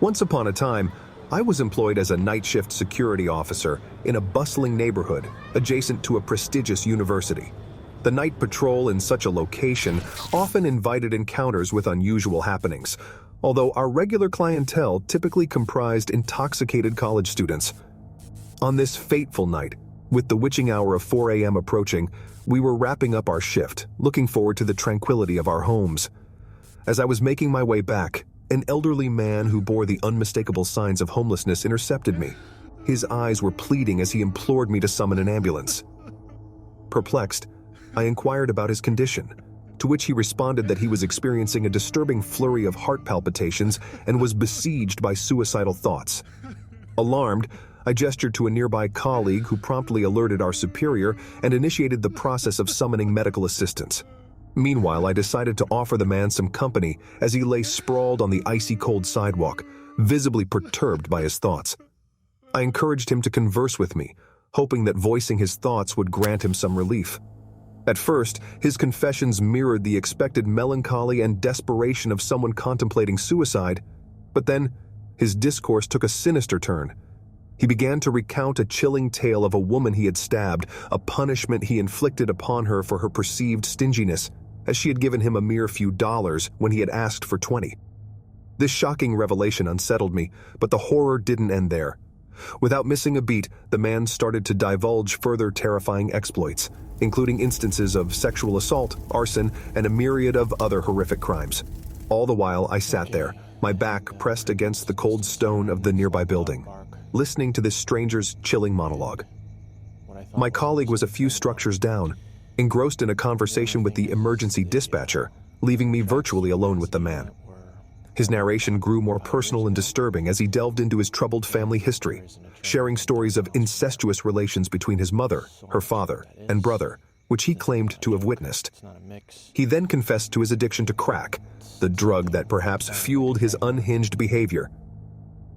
Once upon a time, I was employed as a night shift security officer in a bustling neighborhood adjacent to a prestigious university. The night patrol in such a location often invited encounters with unusual happenings, although our regular clientele typically comprised intoxicated college students. On this fateful night, with the witching hour of 4 a.m. approaching, we were wrapping up our shift, looking forward to the tranquility of our homes. As I was making my way back, an elderly man who bore the unmistakable signs of homelessness intercepted me. His eyes were pleading as he implored me to summon an ambulance. Perplexed, I inquired about his condition, to which he responded that he was experiencing a disturbing flurry of heart palpitations and was besieged by suicidal thoughts. Alarmed, I gestured to a nearby colleague who promptly alerted our superior and initiated the process of summoning medical assistance. Meanwhile, I decided to offer the man some company as he lay sprawled on the icy cold sidewalk, visibly perturbed by his thoughts. I encouraged him to converse with me, hoping that voicing his thoughts would grant him some relief. At first, his confessions mirrored the expected melancholy and desperation of someone contemplating suicide, but then his discourse took a sinister turn. He began to recount a chilling tale of a woman he had stabbed, a punishment he inflicted upon her for her perceived stinginess, as she had given him a mere few dollars when he had asked for 20. This shocking revelation unsettled me, but the horror didn't end there. Without missing a beat, the man started to divulge further terrifying exploits, including instances of sexual assault, arson, and a myriad of other horrific crimes. All the while, I sat there, my back pressed against the cold stone of the nearby building, listening to this stranger's chilling monologue. My colleague was a few structures down, engrossed in a conversation with the emergency dispatcher, leaving me virtually alone with the man. His narration grew more personal and disturbing as he delved into his troubled family history, sharing stories of incestuous relations between his mother, her father, and brother, which he claimed to have witnessed. He then confessed to his addiction to crack, the drug that perhaps fueled his unhinged behavior.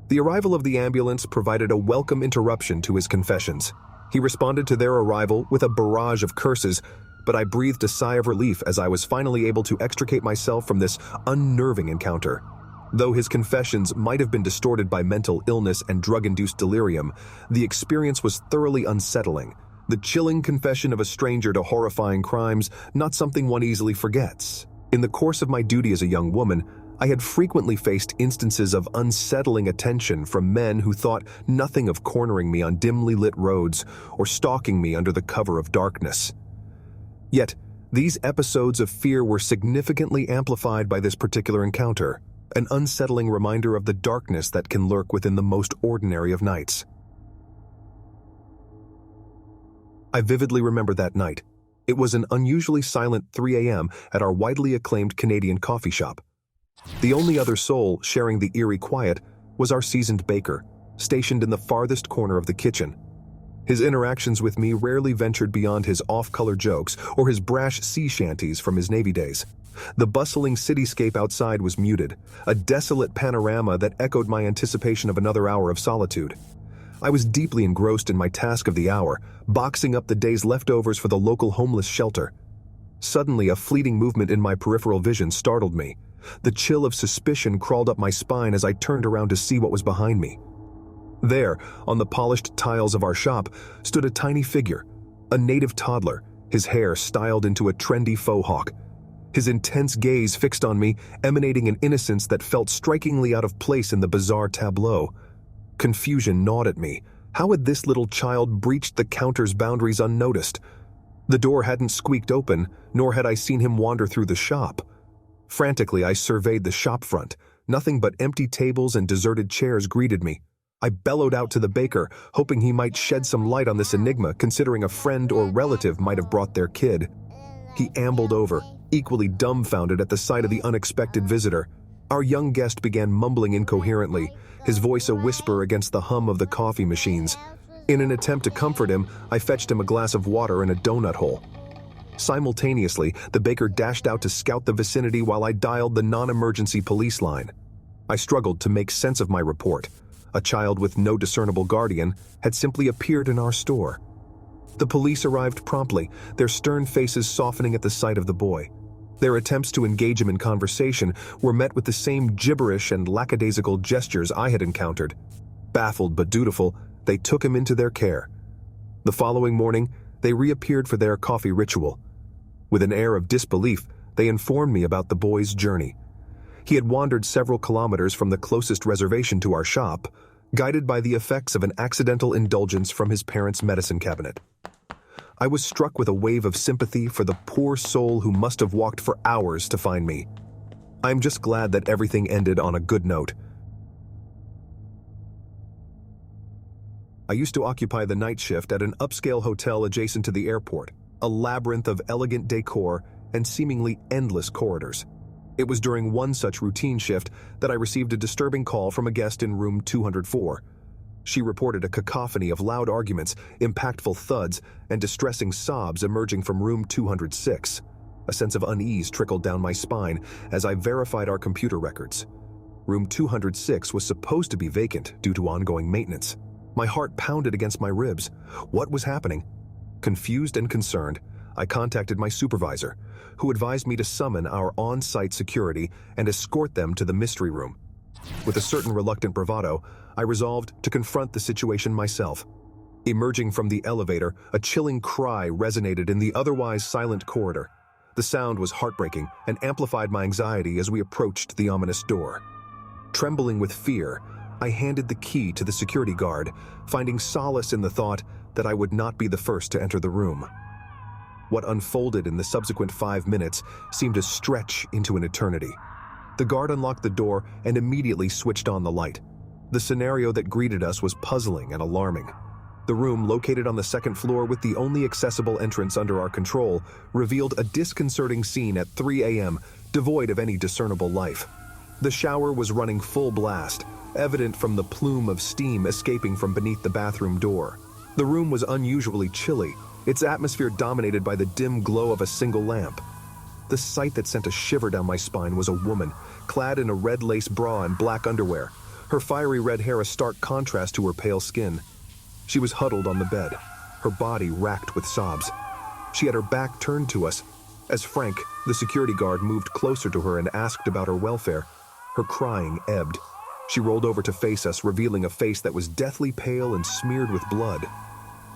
The arrival of the ambulance provided a welcome interruption to his confessions. He responded to their arrival with a barrage of curses, but I breathed a sigh of relief as I was finally able to extricate myself from this unnerving encounter. Though his confessions might have been distorted by mental illness and drug-induced delirium, the experience was thoroughly unsettling. The chilling confession of a stranger to horrifying crimes, not something one easily forgets. In the course of my duty as a young woman, I had frequently faced instances of unsettling attention from men who thought nothing of cornering me on dimly lit roads or stalking me under the cover of darkness. Yet, these episodes of fear were significantly amplified by this particular encounter, an unsettling reminder of the darkness that can lurk within the most ordinary of nights. I vividly remember that night. It was an unusually silent 3 a.m. at our widely acclaimed Canadian coffee shop. The only other soul sharing the eerie quiet was our seasoned baker, stationed in the farthest corner of the kitchen. His interactions with me rarely ventured beyond his off-color jokes or his brash sea shanties from his Navy days. The bustling cityscape outside was muted, a desolate panorama that echoed my anticipation of another hour of solitude. I was deeply engrossed in my task of the hour, boxing up the day's leftovers for the local homeless shelter. Suddenly, a fleeting movement in my peripheral vision startled me. The chill of suspicion crawled up my spine as I turned around to see what was behind me. There, on the polished tiles of our shop, stood a tiny figure, a native toddler, his hair styled into a trendy faux hawk. His intense gaze fixed on me, emanating an innocence that felt strikingly out of place in the bizarre tableau. Confusion gnawed at me. How had this little child breached the counter's boundaries unnoticed? The door hadn't squeaked open, nor had I seen him wander through the shop. Frantically, I surveyed the shop front. Nothing but empty tables and deserted chairs greeted me. I bellowed out to the baker, hoping he might shed some light on this enigma, considering a friend or relative might have brought their kid. He ambled over, equally dumbfounded at the sight of the unexpected visitor. Our young guest began mumbling incoherently, his voice a whisper against the hum of the coffee machines. In an attempt to comfort him, I fetched him a glass of water and a donut hole. Simultaneously, the baker dashed out to scout the vicinity while I dialed the non-emergency police line. I struggled to make sense of my report. A child with no discernible guardian had simply appeared in our store. The police arrived promptly, their stern faces softening at the sight of the boy. Their attempts to engage him in conversation were met with the same gibberish and lackadaisical gestures I had encountered. Baffled but dutiful, they took him into their care. The following morning, they reappeared for their coffee ritual. With an air of disbelief, they informed me about the boy's journey. He had wandered several kilometers from the closest reservation to our shop, guided by the effects of an accidental indulgence from his parents' medicine cabinet. I was struck with a wave of sympathy for the poor soul who must have walked for hours to find me. I am just glad that everything ended on a good note. I used to occupy the night shift at an upscale hotel adjacent to the airport, a labyrinth of elegant decor and seemingly endless corridors. It was during one such routine shift that I received a disturbing call from a guest in room 204. She reported a cacophony of loud arguments, impactful thuds, and distressing sobs emerging from room 206. A sense of unease trickled down my spine as I verified our computer records. Room 206 was supposed to be vacant due to ongoing maintenance. My heart pounded against my ribs. What was happening? Confused and concerned, I contacted my supervisor, who advised me to summon our on-site security and escort them to the mystery room. With a certain reluctant bravado, I resolved to confront the situation myself. Emerging from the elevator, a chilling cry resonated in the otherwise silent corridor. The sound was heartbreaking and amplified my anxiety as we approached the ominous door. Trembling with fear, I handed the key to the security guard, finding solace in the thought that I would not be the first to enter the room. What unfolded in the subsequent 5 minutes seemed to stretch into an eternity. The guard unlocked the door and immediately switched on the light. The scenario that greeted us was puzzling and alarming. The room, located on the second floor with the only accessible entrance under our control, revealed a disconcerting scene at 3 a.m., devoid of any discernible life. The shower was running full blast, evident from the plume of steam escaping from beneath the bathroom door. The room was unusually chilly, its atmosphere dominated by the dim glow of a single lamp. The sight that sent a shiver down my spine was a woman, clad in a red lace bra and black underwear, her fiery red hair a stark contrast to her pale skin. She was huddled on the bed, her body racked with sobs. She had her back turned to us. As Frank, the security guard, moved closer to her and asked about her welfare, her crying ebbed. She rolled over to face us, revealing a face that was deathly pale and smeared with blood.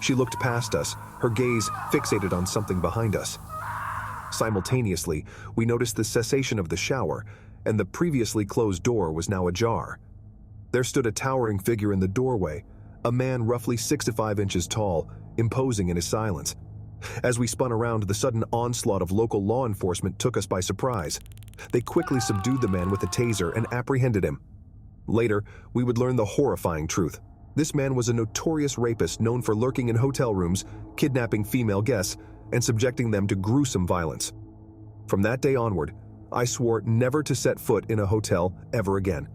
She looked past us, her gaze fixated on something behind us. Simultaneously, we noticed the cessation of the shower, and the previously closed door was now ajar. There stood a towering figure in the doorway, a man roughly 6 to 5 inches tall, imposing in his silence. As we spun around, the sudden onslaught of local law enforcement took us by surprise. They quickly subdued the man with a taser and apprehended him. Later, we would learn the horrifying truth. This man was a notorious rapist known for lurking in hotel rooms, kidnapping female guests, and subjecting them to gruesome violence. From that day onward, I swore never to set foot in a hotel ever again.